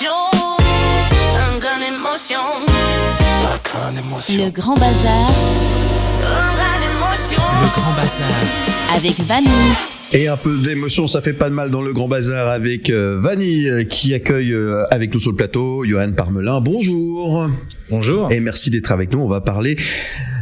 un grande émotion. La grande émotion. Le Grand Bazar. Une grande émotion. Le Grand Bazar. Avec Vanille. Et un peu d'émotion, ça fait pas de mal dans le Grand Bazar avec Vanille qui accueille avec nous sur le plateau Johan Parmelin. Bonjour. Bonjour. Et merci d'être avec nous. On va parler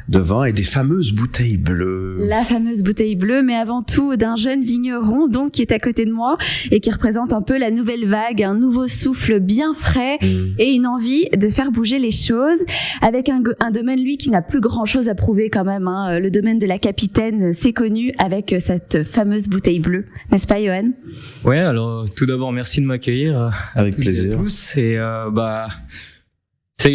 de vin et des fameuses bouteilles bleues. La fameuse bouteille bleue, mais avant tout d'un jeune vigneron donc qui est à côté de moi et qui représente un peu la nouvelle vague, un nouveau souffle bien frais et une envie de faire bouger les choses avec un domaine lui qui n'a plus grand chose à prouver quand même. Le domaine de la Capitaine, c'est connu avec cette fameuse bouteille bleue, n'est-ce pas Johan? Ouais, alors tout d'abord merci de m'accueillir. Avec plaisir. Tous et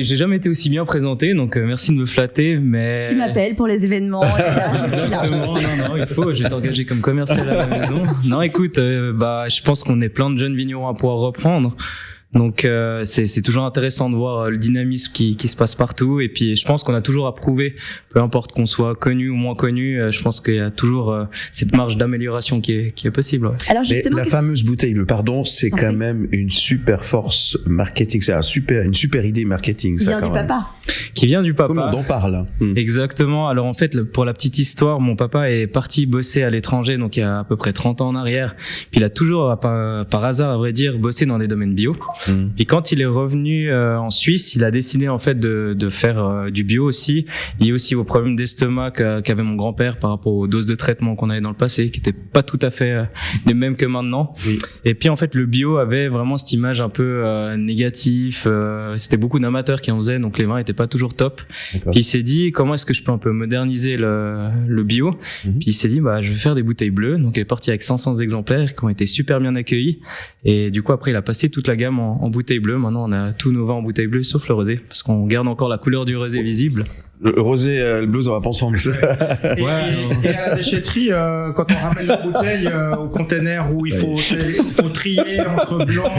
j'ai jamais été aussi bien présenté, donc merci de me flatter, mais... Tu m'appelles pour les événements, etc. Je suis là. Non, il faut, je vais t'engager comme commercial à la maison. Non, écoute, je pense qu'on est plein de jeunes vignerons à pouvoir reprendre. Donc c'est toujours intéressant de voir le dynamisme qui se passe partout, et puis je pense qu'on a toujours à prouver, peu importe qu'on soit connu ou moins connu, je pense qu'il y a toujours cette marge d'amélioration qui est possible. Ouais. Alors justement, la fameuse bouteille bleue, c'est quand même une super force marketing, c'est une super idée marketing. Qui vient du papa. Qui vient du papa. Comment on en parle. Exactement. Alors en fait, pour la petite histoire, mon papa est parti bosser à l'étranger, donc il y a à peu près 30 ans en arrière. Puis il a toujours, par hasard à vrai dire, bossé dans des domaines bio. Et quand il est revenu en Suisse, il a décidé en fait de faire du bio aussi, lié aussi aux problèmes d'estomac qu'avait mon grand-père par rapport aux doses de traitement qu'on avait dans le passé, qui étaient pas tout à fait les mêmes que maintenant. Oui. Et puis en fait, le bio avait vraiment cette image un peu négative. C'était beaucoup d'amateurs qui en faisaient, donc les vins étaient pas toujours top. D'accord. Puis il s'est dit comment est-ce que je peux un peu moderniser le bio. Puis il s'est dit je vais faire des bouteilles bleues. Donc il est parti avec 500 exemplaires qui ont été super bien accueillis. Et du coup après il a passé toute la gamme en bouteille bleue. Maintenant, on a tous nos vins en bouteille bleue, sauf le rosé, parce qu'on garde encore la couleur du rosé visible. Le rosé, le bleu, ça va pas ensemble. Et à la déchetterie, quand on ramène la bouteille au container où il faut trier entre blanc,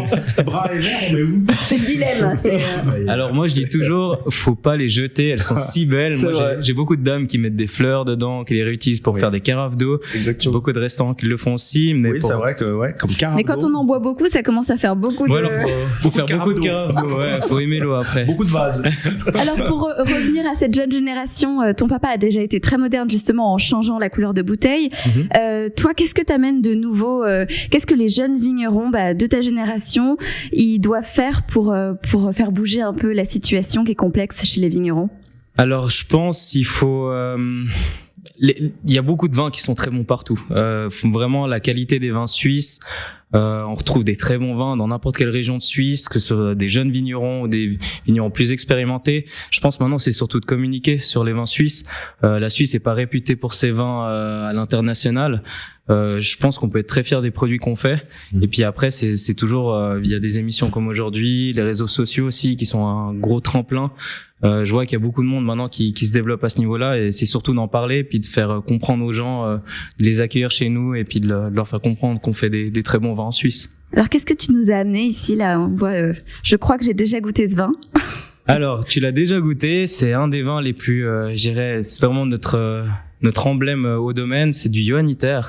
brun et vert, on met où? C'est le dilemme. Alors moi, je dis toujours, faut pas les jeter, elles sont si belles. Moi, j'ai beaucoup de dames qui mettent des fleurs dedans, qui les réutilisent pour faire des carafes d'eau. Exactement. J'ai beaucoup de restaurants qui le font aussi. Mais oui, c'est vrai que comme carafe. Mais quand on en boit beaucoup, ça commence à faire beaucoup de... alors faut faire beaucoup de carafes d'eau. Ouais, faut aimer l'eau après. Beaucoup de vases. Alors pour revenir à cette jeune génération, ton papa a déjà été très moderne justement en changeant la couleur de bouteille. Toi, qu'est-ce que t'amènes de nouveau? Qu'est-ce que les jeunes vignerons de ta génération ils doivent faire pour faire bouger un peu la situation qui est complexe chez les vignerons? Alors je pense qu'il faut... il y a beaucoup de vins qui sont très bons partout. Vraiment la qualité des vins suisses. On retrouve des très bons vins dans n'importe quelle région de Suisse, que ce soit des jeunes vignerons ou des vignerons plus expérimentés. Je pense maintenant c'est surtout de communiquer sur les vins suisses. La Suisse n'est pas réputée pour ses vins à l'international. Je pense qu'on peut être très fier des produits qu'on fait. Et puis après, c'est toujours via des émissions comme aujourd'hui, les réseaux sociaux aussi qui sont un gros tremplin. Je vois qu'il y a beaucoup de monde maintenant qui se développe à ce niveau-là, et c'est surtout d'en parler, puis de faire comprendre aux gens, de les accueillir chez nous, et puis de leur faire comprendre qu'on fait des très bons vins en Suisse. Alors qu'est-ce que tu nous as amené ici là? On voit, je crois que j'ai déjà goûté ce vin. Alors tu l'as déjà goûté, c'est un des vins les plus, c'est vraiment notre emblème au domaine, c'est du Johanniter,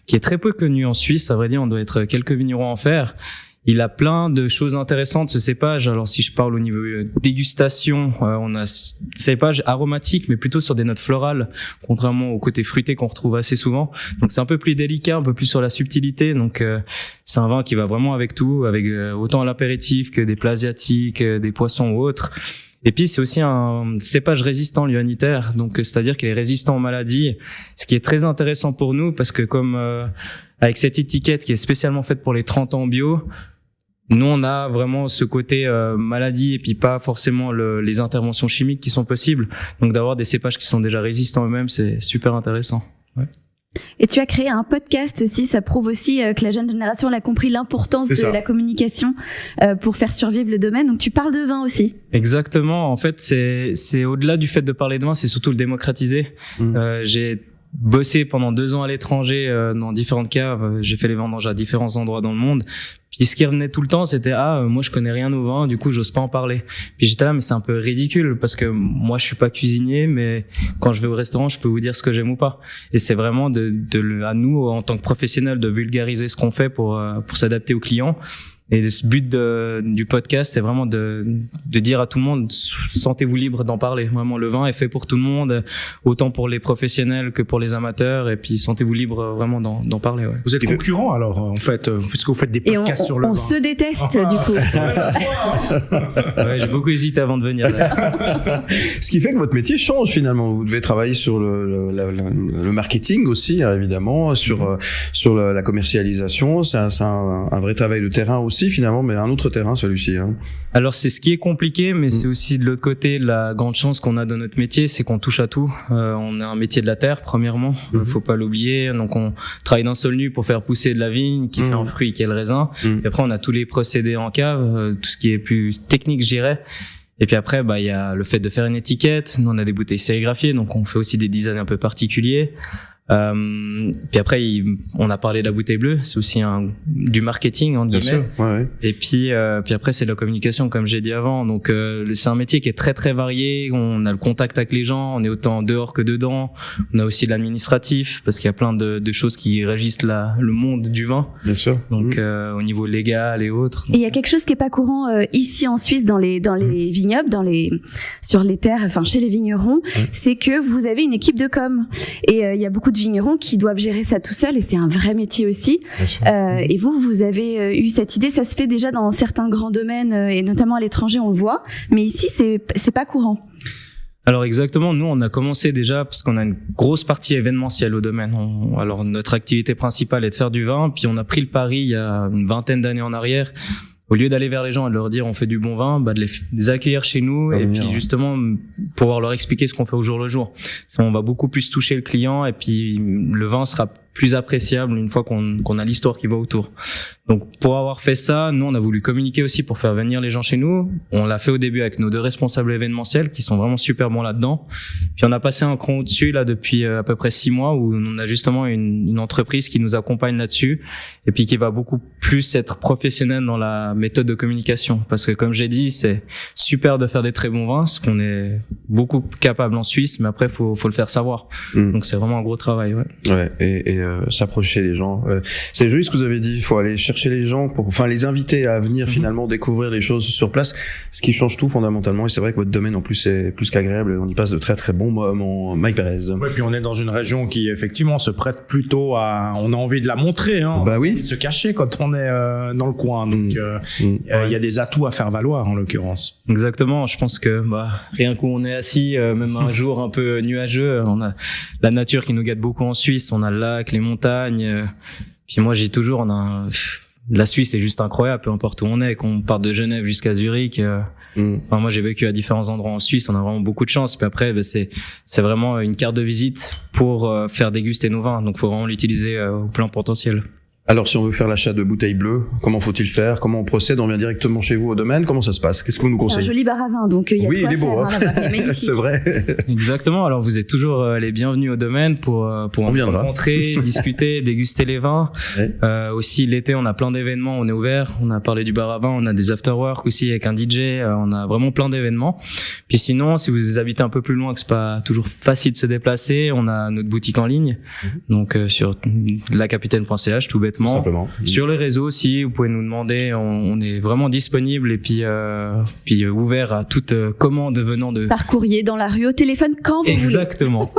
qui est très peu connu en Suisse. À vrai dire, on doit être quelques vignerons à en faire. Il a plein de choses intéressantes, ce cépage. Alors, si je parle au niveau dégustation, on a cépage aromatique, mais plutôt sur des notes florales, contrairement au côté fruité qu'on retrouve assez souvent. Donc, c'est un peu plus délicat, un peu plus sur la subtilité. Donc, c'est un vin qui va vraiment avec tout, avec autant l'apéritif que des plats asiatiques, des poissons ou autres. Et puis c'est aussi un cépage résistant, le Johanniter, donc c'est-à-dire qu'il est résistant aux maladies, ce qui est très intéressant pour nous parce que comme avec cette étiquette qui est spécialement faite pour les 30 ans bio, nous on a vraiment ce côté maladie et puis pas forcément les interventions chimiques qui sont possibles. Donc d'avoir des cépages qui sont déjà résistants eux-mêmes, c'est super intéressant. Ouais. Et tu as créé un podcast aussi, ça prouve aussi que la jeune génération elle a compris l'importance de la communication pour faire survivre le domaine. Donc tu parles de vin aussi. Exactement. En fait, c'est au-delà du fait de parler de vin, c'est surtout le démocratiser. J'ai bossé pendant 2 ans à l'étranger dans différentes caves. J'ai fait les vendanges à différents endroits dans le monde. Puis ce qui revenait tout le temps, c'était moi je connais rien au vin, du coup j'ose pas en parler. Puis j'étais là, mais c'est un peu ridicule parce que moi je suis pas cuisinier, mais quand je vais au restaurant, je peux vous dire ce que j'aime ou pas. Et c'est vraiment à nous en tant que professionnels de vulgariser ce qu'on fait pour s'adapter aux clients. Et ce but du podcast, c'est vraiment de dire à tout le monde, sentez-vous libre d'en parler. Vraiment, le vin est fait pour tout le monde, autant pour les professionnels que pour les amateurs. Et puis, sentez-vous libre vraiment d'en parler. Ouais. Vous êtes concurrents alors, en fait, puisque vous faites des Et podcasts sur le vin. on se déteste, du coup. Ouais, j'ai beaucoup hésité avant de venir. Ce qui fait que votre métier change finalement. Vous devez travailler sur le marketing aussi, hein, évidemment, sur la commercialisation. C'est un vrai travail de terrain aussi finalement, mais un autre terrain celui-ci. Hein. Alors c'est ce qui est compliqué, mais c'est aussi de l'autre côté la grande chance qu'on a dans notre métier, c'est qu'on touche à tout. On a un métier de la terre premièrement, faut pas l'oublier. Donc on travaille d'un seul nu pour faire pousser de la vigne, qui fait un fruit, qui est le raisin. Et après on a tous les procédés en cave, tout ce qui est plus technique, je dirais. Et puis après, il y a le fait de faire une étiquette. Nous, on a des bouteilles sérigraphiées, donc on fait aussi des designs un peu particuliers. Puis après, on a parlé de la bouteille bleue. C'est aussi du marketing, entre guillemets. Bien sûr, ouais. Et puis après, c'est de la communication, comme j'ai dit avant. Donc, c'est un métier qui est très, très varié. On a le contact avec les gens. On est autant dehors que dedans. On a aussi de l'administratif, parce qu'il y a plein de choses qui régissent le monde du vin. Bien sûr. Donc, au niveau légal et autres. Et il y a quelque chose qui est pas courant ici en Suisse dans les vignobles, sur les terres, enfin chez les vignerons, c'est que vous avez une équipe de com. Et il y a beaucoup de vignerons qui doivent gérer ça tout seuls, et c'est un vrai métier aussi. Et vous avez eu cette idée. Ça se fait déjà dans certains grands domaines, et notamment à l'étranger, on le voit. Mais ici, c'est pas courant. Alors exactement, nous on a commencé déjà parce qu'on a une grosse partie événementielle au domaine. Alors notre activité principale est de faire du vin, puis on a pris le pari il y a une vingtaine d'années en arrière, au lieu d'aller vers les gens et de leur dire on fait du bon vin, de les accueillir chez nous et puis justement pouvoir leur expliquer ce qu'on fait au jour le jour. On va beaucoup plus toucher le client et puis le vin sera plus appréciable une fois qu'on a l'histoire qui va autour. Donc pour avoir fait ça, nous on a voulu communiquer aussi pour faire venir les gens chez nous. On l'a fait au début avec nos 2 responsables événementiels qui sont vraiment super bons là-dedans. Puis on a passé un cran au-dessus là depuis à peu près 6 mois où on a justement une entreprise qui nous accompagne là-dessus et puis qui va beaucoup plus être professionnelle dans la méthode de communication, parce que comme j'ai dit, c'est super de faire des très bons vins, ce qu'on est beaucoup capable en Suisse, mais après faut le faire savoir. Donc c'est vraiment un gros travail. Ouais. Et s'approcher des gens. C'est joli ce que vous avez dit. Il faut aller chercher les gens les inviter à venir finalement découvrir les choses sur place, ce qui change tout fondamentalement. Et c'est vrai que votre domaine en plus est plus qu'agréable. On y passe de très très bons moments. Mike Perez. Ouais, puis on est dans une région qui effectivement se prête plutôt on a envie de la montrer, hein. Bah oui. De se cacher quand on est dans le coin. Donc il y a des atouts à faire valoir en l'occurrence. Exactement. Je pense que rien qu'on est assis, même un jour un peu nuageux, on a la nature qui nous gâte beaucoup en Suisse. On a le lac, les montagnes. Puis moi, j'ai toujours, la Suisse est juste incroyable, peu importe où on est, qu'on parte de Genève jusqu'à Zurich. Moi, j'ai vécu à différents endroits en Suisse. On a vraiment beaucoup de chance. Puis après, c'est vraiment une carte de visite pour faire déguster nos vins. Donc, faut vraiment l'utiliser au plein potentiel. Alors, si on veut faire l'achat de bouteilles bleues, comment faut-il faire? Comment on procède? On vient directement chez vous au domaine? Comment ça se passe? Qu'est-ce que vous nous conseillez? Un joli bar à vin, donc il y a oui, de quoi il est beau, faire, hein. là-bas. Il est magnifique. C'est vrai. Exactement. Alors, vous êtes toujours les bienvenus au domaine pour rencontrer, discuter, déguster les vins. Ouais. Aussi, l'été, on a plein d'événements. On est ouvert. On a parlé du bar à vin. On a des afterwork aussi avec un DJ. On a vraiment plein d'événements. Puis sinon, si vous habitez un peu plus loin, que c'est pas toujours facile de se déplacer, on a notre boutique en ligne. Donc, sur lacapitaine.ch, tout bêtement. Tout simplement. Sur les réseaux aussi, vous pouvez nous demander, on est vraiment disponible et puis ouvert à toute commande venant de... Par courrier, dans la rue, au téléphone, quand vous Exactement.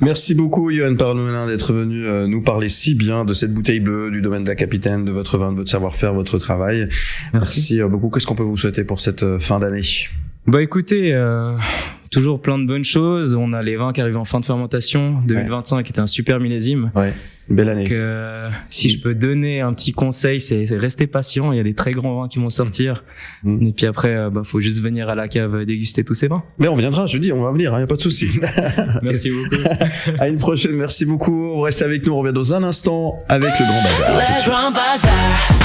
Merci beaucoup, Johan Parmelin, d'être venu nous parler si bien de cette bouteille bleue, du domaine de la Capitaine, de votre vin, de votre savoir-faire, votre travail. Merci beaucoup. Qu'est-ce qu'on peut vous souhaiter pour cette fin d'année? Écoutez, toujours plein de bonnes choses. On a les vins qui arrivent en fin de fermentation. 2025 était un super millésime. Ouais. Belle année. Donc, si je peux donner un petit conseil, c'est rester patient. Il y a des très grands vins qui vont sortir. Et puis après, faut juste venir à la cave déguster tous ces vins. Mais on viendra, je dis, on va venir, y a pas de souci. Merci beaucoup. À une prochaine, merci beaucoup. Restez avec nous, on revient dans un instant avec le Grand Bazar. Le Grand Bazar.